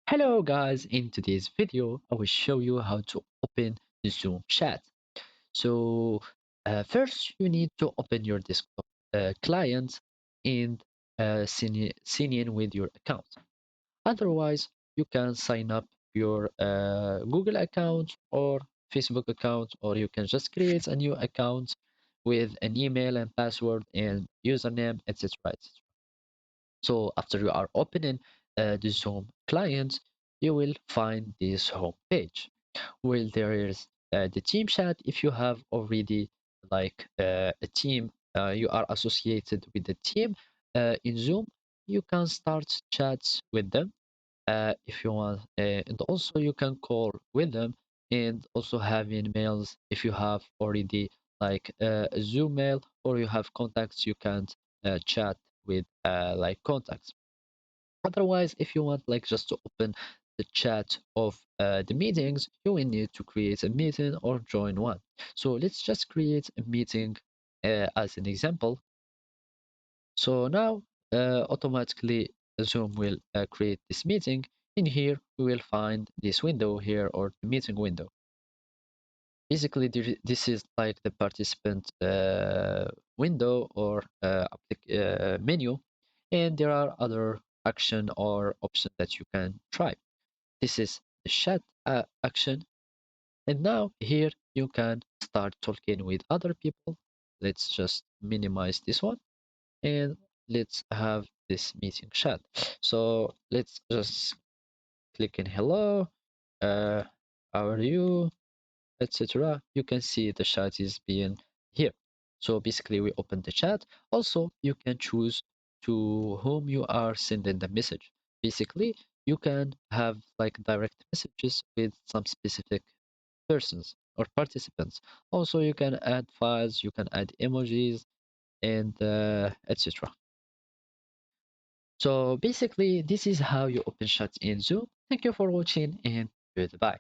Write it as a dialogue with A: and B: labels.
A: Hello guys, in today's video I will show you how to open the Zoom chat. First you need to open your desktop client and sign in with your account. Otherwise you can sign up your Google account or Facebook account, or you can just create a new account with an email and password and username, etc. So after you are opening the Zoom client, you will find this home page where there is the team chat. If you have already a team, you are associated with the team in Zoom, you can start chats with them if you want, and also you can call with them and also have emails if you have already a Zoom mail, or you have contacts you can chat with contacts. Otherwise, if you want just to open the chat of the meetings, you will need to create a meeting or join one. So let's just create a meeting as an example. So now automatically Zoom will create this meeting. In here, we will find this window here, or the meeting window. Basically, this is like the participant window or menu, and there are other action or option that you can try. This is the chat action, and now here you can start talking with other people. Let's just minimize this one and let's have this meeting chat. So let's just click in hello, uh, how are you, etc. You can see the chat is being here. So basically we open the chat. Also, you can choose to whom you are sending the message. Basically, you can have direct messages with some specific persons or participants. Also, you can add files, you can add emojis, and etc. So basically, this is how you open chat in Zoom. Thank you for watching and goodbye.